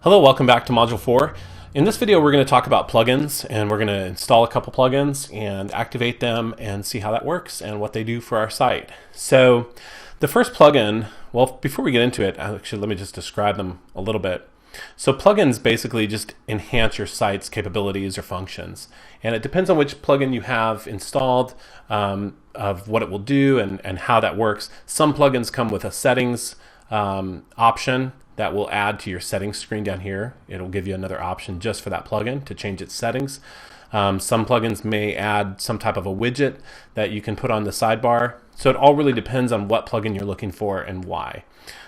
Hello, welcome back to Module 4. In this video, we're going to talk about plugins, and we're going to install a couple plugins and activate them and see how that works and what they do for our site. So the first plugin, well, before we get into it, actually, let me just describe them a little bit. So plugins basically just enhance your site's capabilities or functions. And it depends on which plugin you have installed, of what it will do and how that works. Some plugins come with a settings option that will add to your settings screen down here. It'll give you another option just for that plugin to change its settings. Some plugins may add some type of a widget that you can put on the sidebar. So it all really depends on what plugin you're looking for and why.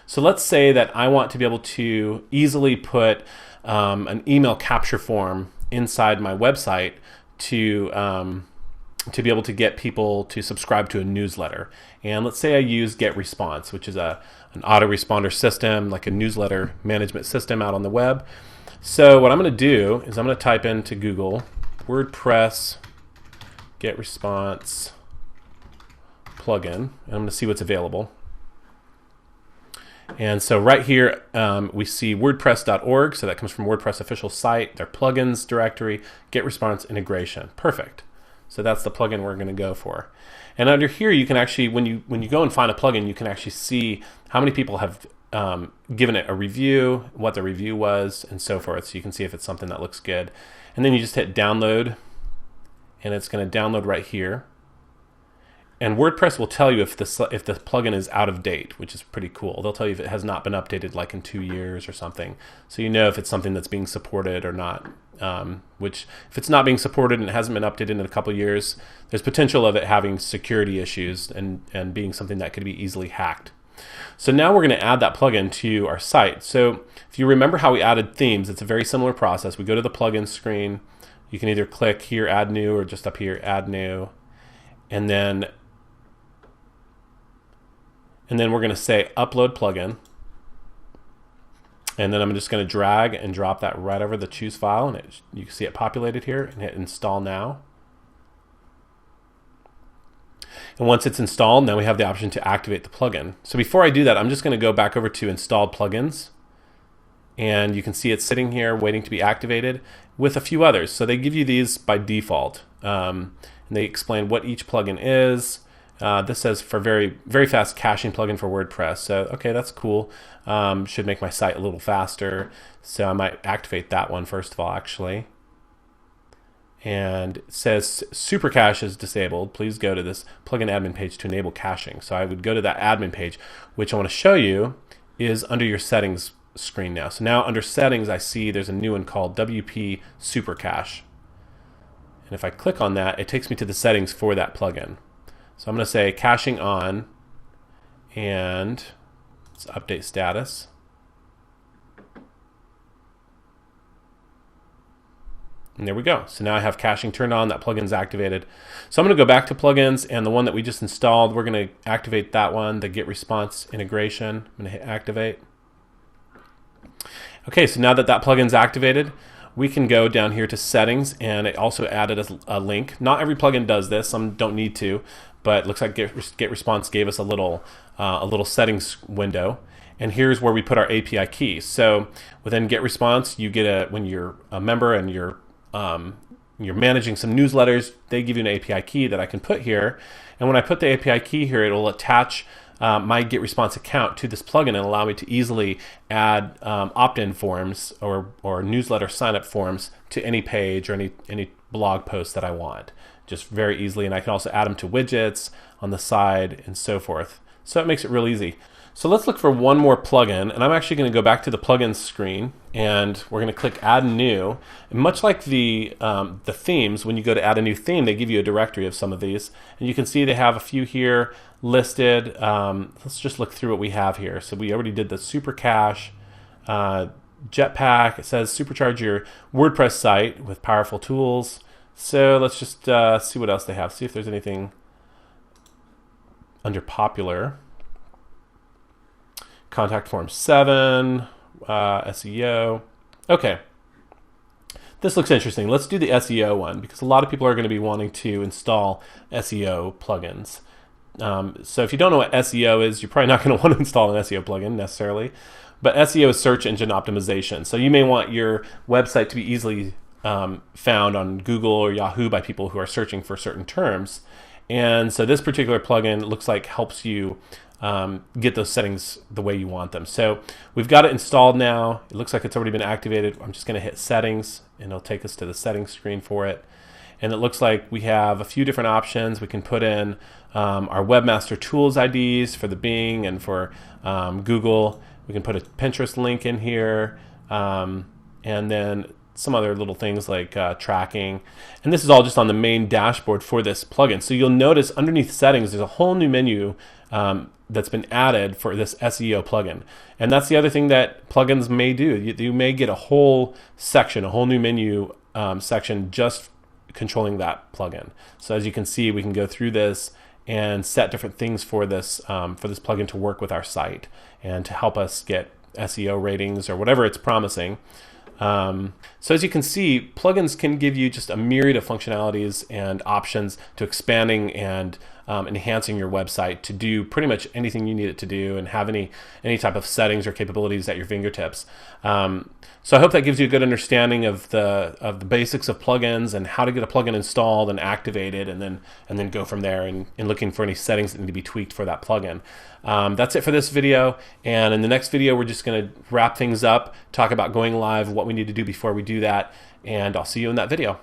So let's say that I want to be able to easily put an email capture form inside my website to be able to get people to subscribe to a newsletter. And let's say I use GetResponse, which is an autoresponder system, like a newsletter management system out on the web. So what I'm going to do is I'm going to type into Google WordPress GetResponse plugin, and I'm going to see what's available. And so right here we see WordPress.org, so that comes from WordPress official site, their plugins directory, GetResponse integration. Perfect. So that's the plugin we're going to go for. And under here, you can actually, when you go and find a plugin, you can actually see how many people have given it a review, what the review was, and so forth. So you can see if it's something that looks good. And then you just hit download, and it's going to download right here. And WordPress will tell you if the plugin is out of date, which is pretty cool. They'll tell you if it has not been updated like in 2 years or something. So you know if it's something that's being supported or not. Which, if it's not being supported and it hasn't been updated in a couple of years, there's potential of it having security issues and being something that could be easily hacked. So now we're going to add that plugin to our site. So if you remember how we added themes, it's a very similar process. We go to the plugin screen. You can either click here, add new, or just up here, add new. And then we're going to say upload plugin. And then I'm just going to drag and drop that right over the choose file, and you can see it populated here, and hit install now. And once it's installed, now we have the option to activate the plugin. So before I do that, I'm just going to go back over to installed plugins, and you can see it's sitting here waiting to be activated with a few others. So they give you these by default, and they explain what each plugin is. This says for very fast caching plugin for WordPress. So okay, that's cool. Should make my site a little faster. So I might activate that one first of all, actually. And it says super cache is disabled. Please go to this plugin admin page to enable caching. So I would go to that admin page, which I want to show you is under your settings screen now. So now under settings, I see there's a new one called WP Super Cache. And if I click on that, it takes me to the settings for that plugin. So I'm going to say caching on, and let's update status. And there we go. So now I have caching turned on, that plugin's activated. So I'm going to go back to plugins, and the one that we just installed, we're going to activate that one, the GetResponse integration. I'm going to hit activate. Okay, so now that plugin's activated, we can go down here to settings, and it also added a link. Not every plugin does this, some don't need to, but it looks like GetResponse gave us a little settings window. And here's where we put our API key. So within GetResponse, you get when you're a member and you're managing some newsletters, they give you an API key that I can put here. And when I put the API key here, it will attach my GetResponse account to this plugin and allow me to easily add opt-in forms or newsletter sign-up forms to any page or any blog post that I want, just very easily. And I can also add them to widgets on the side and so forth. So it makes it real easy. So let's look for one more plugin, and I'm actually going to go back to the plugins screen, and we're going to click Add New. And much like the themes, when you go to add a new theme, they give you a directory of some of these, and you can see they have a few here listed. Let's just look through what we have here. So we already did the Super Cache, Jetpack. It says supercharge your WordPress site with powerful tools. So let's just see what else they have. See if there's anything under popular. Contact Form 7, SEO. Okay, this looks interesting. Let's do the SEO one because a lot of people are going to be wanting to install SEO plugins. So if you don't know what SEO is, you're probably not going to want to install an SEO plugin necessarily. but SEO is search engine optimization. So you may want your website to be easily found on Google or Yahoo by people who are searching for certain terms. And so this particular plugin looks like helps you get those settings the way you want them. So we've got it installed now. It looks like it's already been activated. I'm just going to hit settings and it'll take us to the settings screen for it. And it looks like we have a few different options. We can put in our Webmaster Tools IDs for the Bing and for Google. We can put a Pinterest link in here, and then some other little things like tracking. And this is all just on the main dashboard for this plugin. So you'll notice underneath settings, there's a whole new menu that's been added for this SEO plugin. And that's the other thing that plugins may do. You may get a whole section, a whole new menu section just controlling that plugin. So as you can see, we can go through this and set different things for this plugin to work with our site and to help us get SEO ratings or whatever it's promising. So as you can see, plugins can give you just a myriad of functionalities and options to expanding and enhancing your website to do pretty much anything you need it to do and have any type of settings or capabilities at your fingertips. So I hope that gives you a good understanding of the basics of plugins and how to get a plugin installed and activated, and then go from there and looking for any settings that need to be tweaked for that plugin. That's it for this video, and in the next video we're just going to wrap things up, talk about going live, what we need to do before we do that, and I'll see you in that video.